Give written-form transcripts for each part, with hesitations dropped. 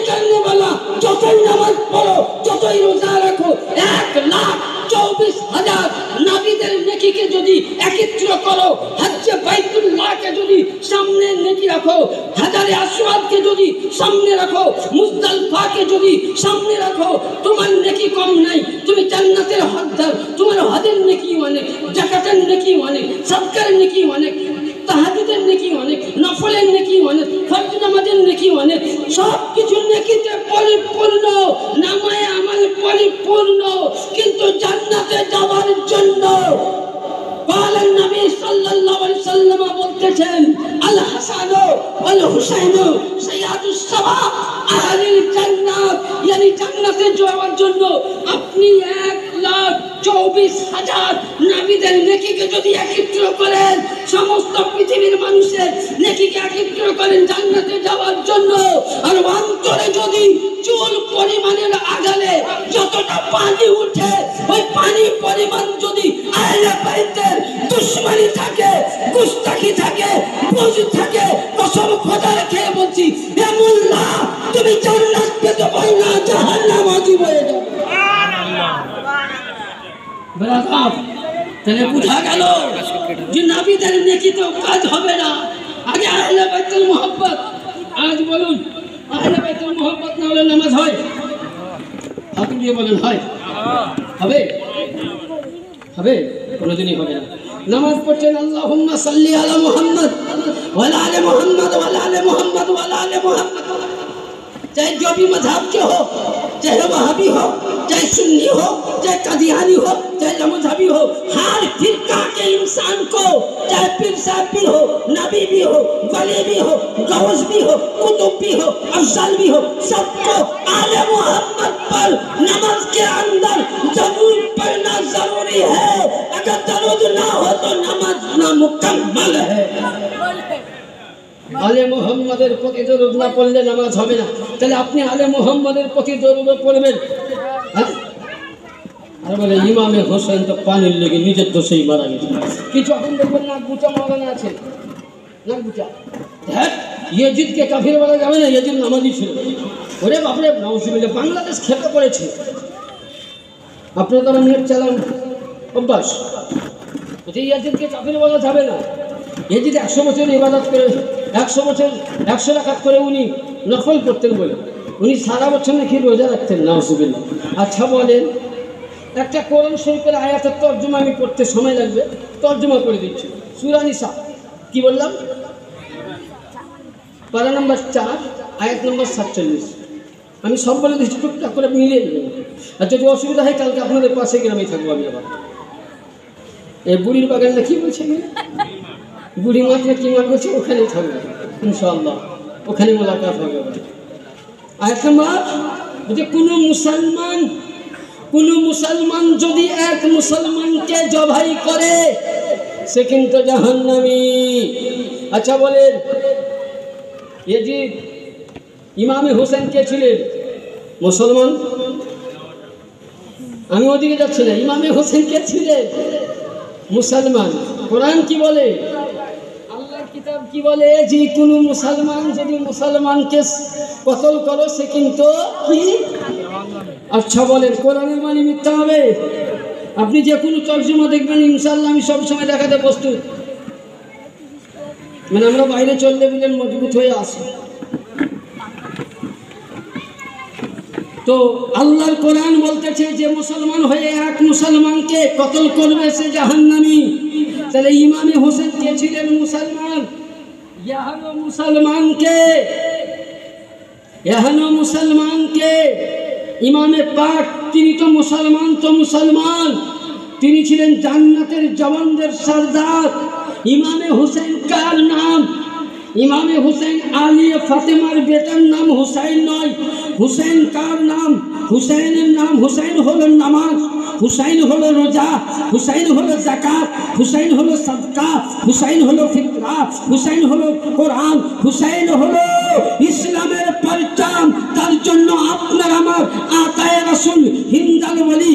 करने वाला যতই নামাজ পড়ো যতই রোজা রাখো 1,24,000 নবীদের নেকিকে যদি একত্র করো হজ্জে বাইতুল্লাহকে যদি সামনে নেকি রাখো হাজারে আসওয়াদকে যদি সামনে রাখো মুজদালিফাকে যদি সামনে রাখো তোমার নেকি কম নাই তুমি জান্নাতের হকদার তোমার হজের নেকি অনেক যাকাতের নেকি অনেক সাদকার নেকি অনেক তাহাজ্জুদের নেকি অনেক নফলের নেকি অনেক ফরজ নামাজের নেকি অনেক সব কিছু নেকিতে পরিপূর্ণ নামায়ে আমল পরিপূর্ণ কিন্তু জান্নাতে যাওয়ার জন্য قال النبي صلى الله عليه وسلم বলতেছেন আল হাসান ওয়াল হুসাইন সাইয়্যিদুস সাওয়াব আহলিল জান্নাত yani জান্নাতে যাওয়ার জন্য আপনি 1,24,000 নবীদের নেকিকে যদি একত্র করেন সমস্ত পৃথিবীর মানুষের নেকিকে একত্র করেন জান্নাতে যাওয়ার জন্য আর অন্তরে যদি চুল পরিমাণের আগালে যতটা পানি উঠে ওই পানি পরিমাণ যদি আহলে বাইতের দুশমনি থাকে গুস্তাখি থাকে বুঝ থাকে কসম খোদার খেয়ে বলছি হে মোল্লা তুমি জান্নাত পেতে পারো না জাহান্নাম ওয়াজিব হয়ে যাবে সুবহানাল্লাহ তাহলে বুঝা গেল যে নবীদের নেকিতে কাজ হবে না আগে আহলে বাইতুল মুহাব্বত আজ বলুন আহলে বাইতুল মুহাব্বত না হলে নামাজ হয় হাত দিয়ে বলেন হয় হবে হবে কোনোদিনই হবে না নামাজ পড়ছেন আল্লাহুম্মা সাল্লি আলা মুহাম্মদ ওয়া আলা আলি মুহাম্মদ ওয়া আলা আলি মুহাম্মদ ওয়া আলা আলি মুহাম্মদ चाहे जो भी मजहब के हो चाहे वहाबी हो चाहे सुन्नी हो चाहे कादियानी हो चाहे लामज़हबी हो हर फिरका के इंसान को चाहे पीर साहब भी हो नबी भी हो वली भी हो गौस भी हो कुतुब भी हो अफजल भी हो सबको आले मोहम्मद पर नमाज के अंदर जरूर पढ़ना जरूरी है अगर दरूद ना हो तो नमाज नामुकम्मल है আলে মুহাম্মাদের প্রতি দরুদ না পড়লে নামাজ হবে না তাহলে আপনি আলে মুহাম্মাদের প্রতি দরুদ পড়বেন আর বলে ইমামে হোসেন তো পানির লেগে নিজের দোষেই মারা গেছে কিছু এখন দেখবেন না গুচা মারানো আছে না গুচা দেখ ইয়াজিদকে কাফির বলা যাবে না ইয়াজিদ নামাজি ছিল ওরে বাপরে নাউজুবিল্লাহ বাংলাদেশ খেতে পড়েছে আপনারা তো নেট চালান অভ্যাস যে ইয়াজিদকে কাফির বলা যাবে না ইয়াজিদ 100 বছর ইবাদত করে 100 বছর 100 রাকাত করে উনি নফল করতেন বলে উনি সারা বছর নাকি রোজা রাখতেন নাউজুবিল্লাহ আচ্ছা বলেন একটা কোরআন শরীফের আয়াতের তরজমা আমি পড়তে সময় লাগবে তরজমা করে দিচ্ছি সূরা নিসা কি বললাম পারা নম্বর 4 আয়াত নম্বর 47 আমি সব বলে দিচ্ছি টুকটাক করে মিলিয়ে দেবেন আর যদি অসুবিধা হয় কালকে আপনাদের পাশে গ্রামে থাকবো আমি আবার এই বুড়ির বাগানটা কি বলছে বুড়ি মাত্রা কি মান করছে ওখানেই থাকবে ইনশাআল্লাহ ওখানে মোলাকাত হবে আয়াত নম্বর যে কোনো মুসলমান যদি এক মুসলমানকে জবাই করে সে কিন্তু জাহান্নামী আচ্ছা বলেন ইয়াজিদ ইমামে হোসেন কে ছিলেন মুসলমান আমি ওদিকে যাচ্ছি না ইমামে হোসেন কে ছিলেন মুসলমান কোরআন কি বলে আল্লাহর কিতাব কি বলে যে কোনো মুসলমান যদি মুসলমানকে কতল করো সে কিন্তু কি আচ্ছা বলেন কোরআনের মানে মিথ্যা হবে আপনি যে কোনো তরজমা দেখবেন ইনশাআল্লাহ আমি সব সময় দেখাতে প্রস্তুত মানে আমরা বাইরে চললে বলেন মজবুত হয়ে আসি তো আল্লাহর কোরআন বলতেছে যে মুসলমান হয়ে এক মুসলমানকে কতল করবে সে জাহান্নামী তাহলে ইমামে হোসেন কে ছিলেন মুসলমান এহানো মুসলমানকে ইমামে পাক তিনি তো মুসলমান তিনি ছিলেন জান্নাতের জওয়ানদের সরদার ইমামে হোসেন কার নাম ইমামে হোসেন আলী ফাতেমার বেটার নাম হুসাইন নয় হুসাইন কার নাম হুসাইনের নাম হুসাইন হলো নামাজ হুসাইন হলো রোজা হুসাইন হলো যাকাত হুসাইন হলো সাদকা হুসাইন হলো ফিতরা হুসাইন হলো কোরআন হুসাইন হলো ইসলামের পরচম তার জন্য আপনার আমার আতায়ে রাসূল হিন্দাল ওলি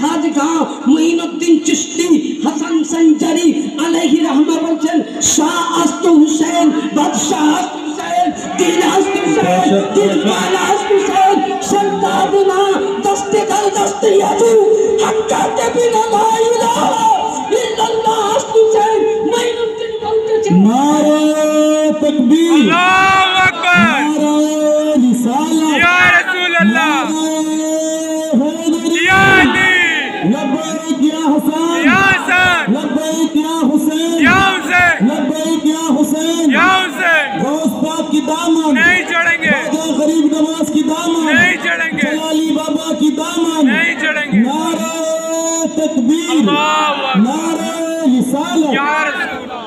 খাজা মুঈনুদ্দিন চিশতি হাসান সঞ্জারি আলাইহি রাহমা বলছেন শাহ আস্ত হুসাইন বাদশাহ হুসাইন দিন আস্ত হুসাইন البلاش حسين شدادنا دستي دل دستي يجو حقات بنا لا إله إلا الله حسين ما يمكن بلتشي नारे तकबीर अल्लाहु अकबर नारे रिसालत या रसूल अल्लाह नारे या अली लब्बैक या हुसैन या हसन लब्बैक या हुसैन या हुसैन लब्बैक या हुसैन या हुसैन गौस पाक की दामन नहीं चढ़ेंगे ख्वाजा गरीब नवाज की दामन नहीं चढ़ेंगे जलाली बाबा की दामन नहीं चढ़ेंगे नारे तकबीर अल्लाहु अकबर नारे रिसालत या रसूल अल्लाह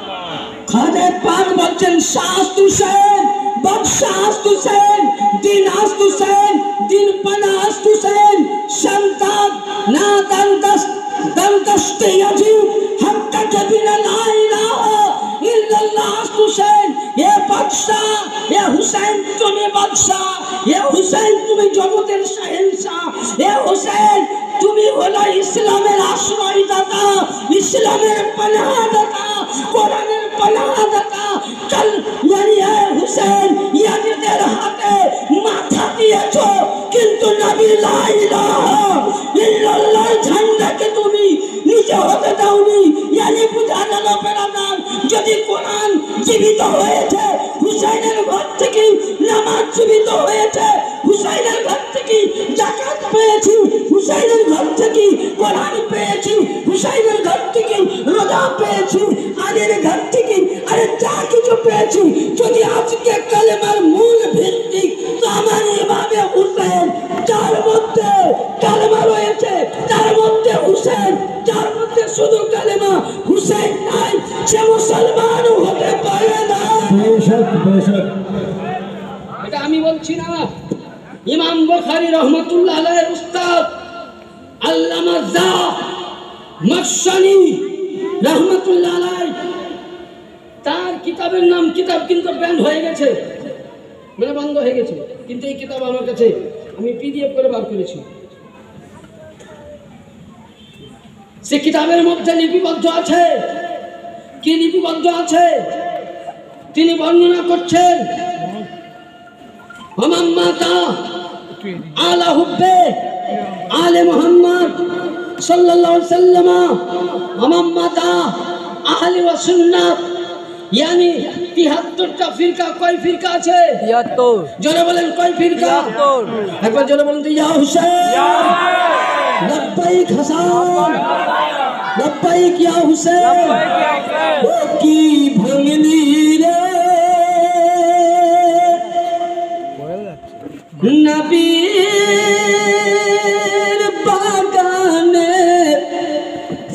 खादे पाक बच्चन शास्त हुसैन बदशास्त हुसैन दिन आस्त हुसैन दिन पनास्त हुसैन शंताद ना दंदस्त यजीब हक्का जबिना ला इलाहा इल्लल्लाह हुसैन ये बादशाह ये हुसैन तुम्हें बादशाह ये हुसैन तुम्हें जगतेर शहंशाह ये हुसैन তুমি হলো ইসলামের আশ্রয়দাতা ইসলামের পানাহদাতা কোরআনের পানাহদাতা কাল ইয়ারিয়া হুসেন ইয়াজিদের হাতে মাথা দিয়েছো কিন্তু নবী লা ইলাহা ইল্লাল্লাহর ঝান্ডাকে তুমি নিচে হতে দাওনি ইয়ানি বুঝা গেল বেরাদার যদি কোরআন জীবিত হয়েছে হুসাইনের ঘর থেকে নামাজ জীবিত হয়েছে হুসাইনের ঘর থেকে যাকাত পেয়েছি হুসাইনের ঘর থেকে কোরআন পেয়েছি হুসাইনের ঘর থেকে রোজা পেয়েছি আলীর ঘর থেকে আরে যা কিছু পেয়েছি যদি আজকে কালেমার মূল ভিত্তি তো আমার ইমামে হুসেন যার মধ্যে কালেমা রয়েছে তার মধ্যে হুসেন যার মধ্যে শুধু কালেমা হুসেন নাই সে মুসলমানও হতে পারে না बेशक बेशक এটা আমি বলছি না ইমাম বুখারী রহমাতুল্লাহ আলাইহির উস্তাদ আল্লামা যা মাশানি রহমাতুল্লাহ আলাইহি তার কিতাবের নাম কিতাব কিন্তু ব্যান্ড হয়ে গেছে মানে বন্ধ হয়ে গেছে কিন্তু এই কিতাব আমার কাছে আমি পিডিএফ করে বার করেছি সে কিতাবের মধ্যে লিপিবদ্ধ আছে কি লিপিবদ্ধ আছে তিনি বর্ণনা করছেন মাতা আলা হুব্বে আলে মুহাম্মদ সাল্লাল্লাহু আলাইহি ওয়াসাল্লাম মাতা আহলে ওয়া সুন্নাত यानी 73টা ফিরকা কয় ফিরকা আছে 73 জোরে বলেন কয় ফিরকা 73 একবার জোরে বলেন তো ইয়া হুসাইন ইয়া লব্বাইক হাসান লব্বাইক ইয়া হুসাইন লব্বাইক ইয়া হুসাইন ও কি ভাঙনি রে নবীর বাগানে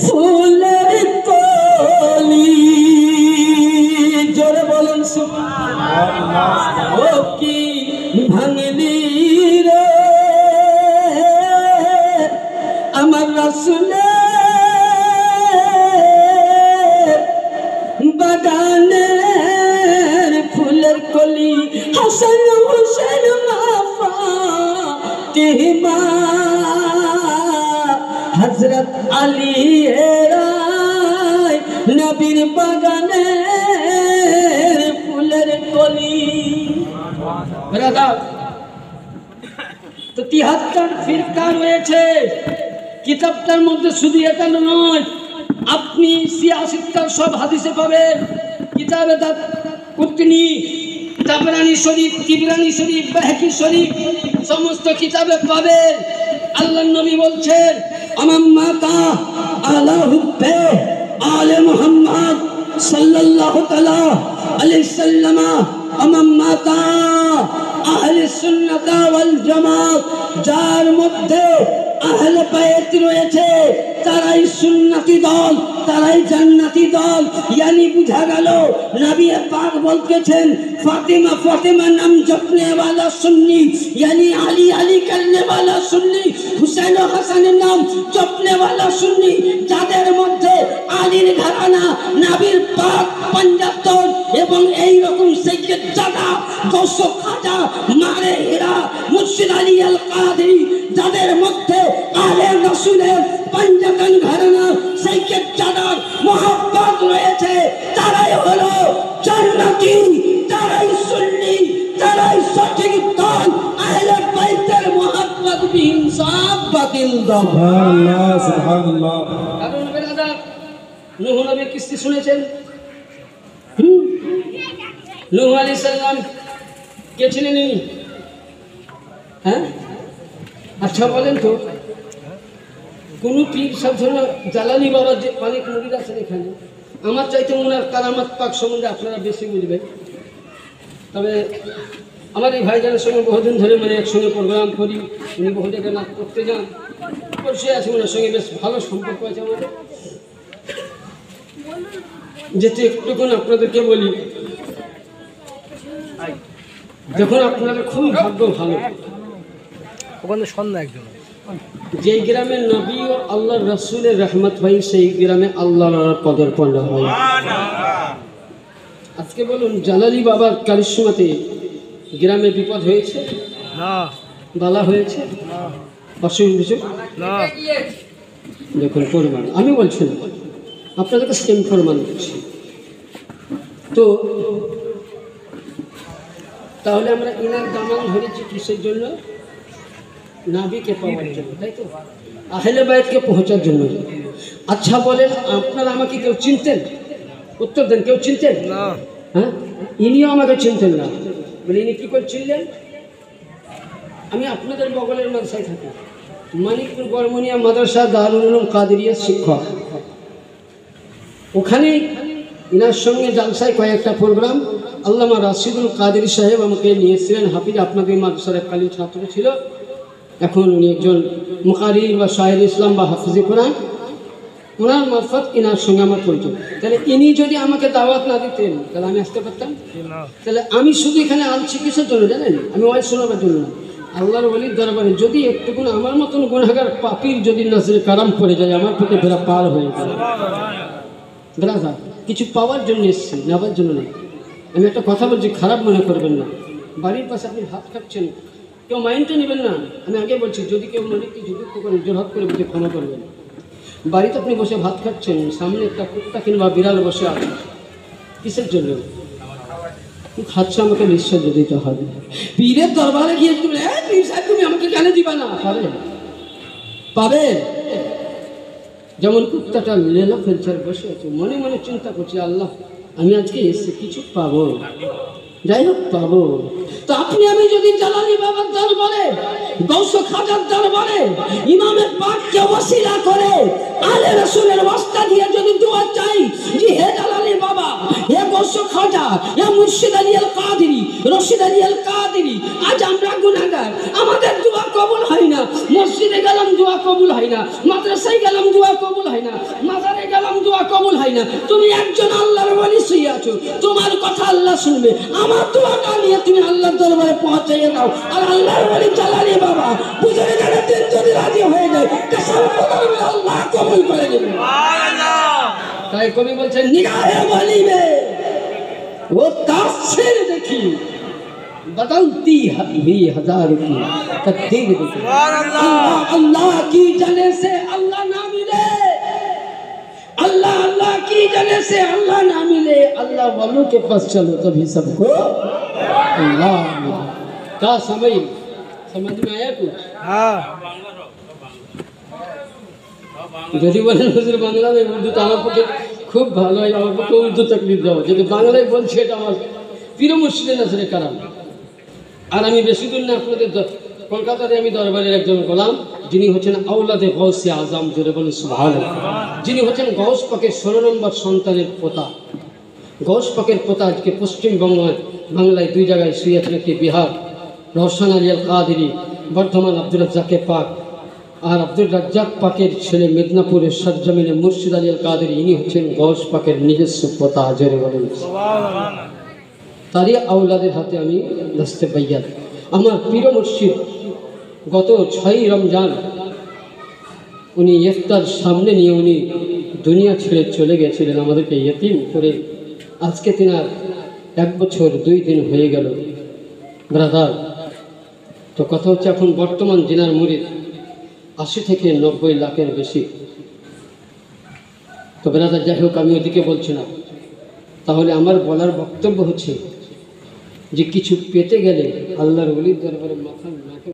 ফুলের কলি জোরে বলেন সুবহানাল্লাহ ও কি ভাঙনি রে আমার রাসূলের বাগানের ফুলের কলি হাসান হুসেন ফাতিমা হযরত আলী এরাই নবীর বাগানের ফুলের কলি ব্রাদার তো 73 ফিরকা রয়েছে কিতাবটার মধ্যে শুধু এটা নয় আপনি 86টা সব হাদিসে পাবেন কিতাবে দাত কুতনি তাবরানি শরীফ তিবরানি শরীফ বাহকি শরীফ সমস্ত কিতাবে পাবেন আল্লাহর নবী বলছেন আমার মাতা আলা হুব্বে আলে মুহাম্মদ সাল্লাল্লাহু তাআলা আলাইহি সাল্লাম আমার মাতা আহলে সুন্নাত ওয়াল জামাত যার মধ্যে আহলে বাইত রয়েছে তারাই সুন্নতি দল তারাই জান্নাতি দল यानी বুঝা গেল নবী পাক বলতেছেন ফাতিমা ফাতিমা নাম জপনে वाला সুন্নি यानी আলী আলী করনে वाला সুন্নি হুসাইন ও হাসানের নাম জপনে वाला সুন্নি যাদের মধ্যে আলীর ঘরানা নবীর পাক পঞ্জাতন এবং এই রকম সৈয়দ জাদা গৌস খাজা মারে হীরা মুর্শিদ আলী আল কাদরি যাদের মধ্যে আলে রাসূলের পঞ্জাতন ঘরানা সৈয়দ জাদার মোহাব্বত রয়েছে তারাই হলো জান্নাতি তারাই সুন্নি তারাই সঠিক দল বিহীন সব বাতিল দাও। সুবহানাল্লাহ সুবহানাল্লাহ। কারণ বেরাদার নূহ নবীর কিস্তি শুনেছেন? নূহ আলাইহিস সালাম কে ছিলেন ইনি? হ্যাঁ, আচ্ছা বলেন তো, কোন পীর সাধনা জালালি বাবার যে অনেক মুরিদ আছেন এখানে, আমার চাইতে ওনার কারামাত পাক সম্বন্ধে আপনারা বেশি বুঝবেন। তবে আমার এই ভাইজানের সঙ্গে বহুদিন ধরে মানে একসঙ্গে প্রোগ্রাম করি, উনি বহু জায়গায় নাচ করতে যান, পরিচয় আছে, ওনার সঙ্গে বেশ ভালো সম্পর্ক আছে আমাদের। যেতে একটুকুন আপনাদেরকে বলি, যখন আপনাদের খুবই ভাগ্য ভালো, ওখানে সন্ধ্যা একজন যে গ্রামে নবী ও আল্লাহ রসুলের রহমত হয়, সেই গ্রামে আল্লাহর কদর পড়া হয়। আজকে বলুন, জালালি বাবার কারিশমাতে গ্রামে বিপদ হয়েছে না, বালা হয়েছে, অসুখ বিসুখ না, দেখুন প্রমাণ আমি বলছি না, আপনাদের কাছে আমি প্রমাণ করছি। তো তাহলে আমরা ইনার দামান ধরেছি কিসের জন্য? নাবিকে পাওয়ার জন্য, তাই তো, আহলে বাইতকে পৌঁছার জন্য। আচ্ছা বলেন, আপনারা আমাকে কেউ চিনতেন? উত্তর দেন, কেউ চিনতেন? না, হ্যাঁ, ইনিও আমাকে চিনতেন না। বলে ইনি কী করে চিনলেন? আমি আপনাদের বগলের মাদ্রাসায় থাকি, মানিকপুর বর্মনিয়া মাদ্রাসা দারুল উলুম কাদেরিয়ার শিক্ষক। ওখানে ইনার সঙ্গে জালসায় কয়েকটা প্রোগ্রাম আল্লামা রাশিদুল কাদেরী সাহেব আমাকে নিয়েছিলেন। হাফিজ আপনাদের মাদ্রাসার এককালীন ছাত্র ছিল, এখন উনি একজন মুকারির বা শায়ের ইসলাম বা হাফিজে কোরআন। ওনার মারফত ইনার সঙ্গে আমার পরিচয়। তাহলে ইনি যদি আমাকে দাওয়াত না দিতেন তাহলে আমি আসতে পারতাম? না, তাহলে আমি শুধু এখানে আনছি কিসের জন্য জানেন? আমি ওয়াজ শোনাবার জন্য না, আল্লাহর ওলির দরবারে যদি একটুকুন আমার মতন গুনাহগার পাপীর যদি নাজরে কারাম পড়ে যায়, আমার প্রতি বেড়া পার হয়ে যায়। বেড়া কিছু পাওয়ার জন্য এসেছি, নেওয়ার জন্য নেই। আমি একটা কথা বলছি, খারাপ মনে করবেন না। বাড়ির পাশে আপনি ভাত খাচ্ছেন, কেউ মাইন্ডটা নেবেন না। আমি আগে বলছি, যদি কেউ মনে কিছু দুঃখ করেন, জোরহাত করে বুঝে ক্ষমা করবেন। বাড়িতে আপনি বসে ভাত খাচ্ছেন, সামনে একটা কুত্তা কিংবা বিড়াল বসে আছে, কিসের জন্য খাচ্ছে? আমাকে নিশ্চয় দিতে হবে। পীরের দরবারে গিয়ে তুমি, পীর সাহেব তুমি আমাকে কেন দিবা না? পাবে। যেমন কুত্তাটা লেলা ফেলছে আর বসে আছে, মনে মনে চিন্তা করছি, আল্লাহ আমি আজকে এসে কিছু পাবো, যাই হোক পাবো। তো আপনি আমি যদি জালালি বাবার দরবারে, গৌস খাজার দরবারে ইমামের পাককে ওসিলা করে আলে রাসূলের ওয়াস্তা দিয়ে যদি দোয়া চাই যে হে জালালি বাবা, হে গৌস খাজা, হে মুর্শিদ আলী আল কাদেরী, রশিদ আলী আল কাদেরী, আজ আমরা গুনাহগার, আমাদের দোয়া কবুল হয় না। মসজিদে গেলাম দোয়া কবুল হয় না, মাদ্রাসায় গেলাম দোয়া কবুল হয় না, মাজারে গেলাম দোয়া কবুল হয় না। তুমি একজন আল্লাহর ওলি শুয়ে আছো, তোমার কথা আল্লাহ শুনবে, আমার দোয়াটা নিয়ে তুমি আল্লাহর দরবারে পৌঁছাইয়ে দাও। আর আল্লাহর ওলি জালালি বাবা বুঝে গেলে দিন যদি রাজি হয়ে যায়, কসম করবে আল্লাহ কবুল করে নেবে। তাই কবি বলছেন, নিগাহে বলিবে ও তাফসীর দেখি, बदलती हुई हजारों की तकदीर देखी। अल्लाह अल्लाह की जगह से अल्लाह ना मिले, अल्लाह अल्लाह की जगह से अल्लाह ना मिले, अल्लाह वालों के पास चलो तभी सबको अल्लाह मिले। क्या समझ में आया कुछ? হ্যাঁ, যদি বলেন হুজুর বাংলা में উর্দু তো আমার পক্ষে খুব ভালো হয়, আমার পক্ষে উর্দু তাকলিফ দাও। যদি বাংলায় বলছে এটা আমার পীর মুর্শিদের নাজরে কারাম। আর আমি বেশি দূর না, আপনাদের কলকাতাতে আমি দরবারের একজন গোলাম, যিনি হচ্ছেন আওলাদে গৌসে আজম, জোরে বলেন সুবহানাল্লাহ, যিনি হচ্ছেন গৌস পাকের 16 নম্বর সন্তানের পোতা। গৌস পাকের পোতা আজকে বাংলায় 2 জায়গায় শুয়ে আছেন, একটি বিহার রহসান আলী আল কাদেরী, বর্ধমান আব্দুল রাজ্জাকের পাক, আর আব্দুল রাজ্জাক পাকের ছেলে মেদিনীপুরের সরজমিনে মুর্শিদ আলী আল কাদেরী, ইনি হচ্ছেন গৌস পাকের নিজস্ব পোতা, জোরে বলেন। তারই আওলাদের হাতে আমি দস্তে বাইয়াত। আমার পীর মুর্শিদ গত 6ই রমজান উনি ইফতার সামনে নিয়ে উনি দুনিয়া ছেড়ে চলে গেছিলেন, আমাদেরকে ইয়তীম করে। আজকে তিনার 1 বছর 2 দিন হয়ে গেল ব্রাদার। তো কথা হচ্ছে, এখন বর্তমান জিনার মুরিদ 80 থেকে 90 লাখের বেশি। তো ব্রাদার যাই হোক, আমি ওদিকে বলছি না। তাহলে আমার বলার বক্তব্য হচ্ছে যে কিছু পেতে গেলে আল্লাহর ওলির দরবারে মাথা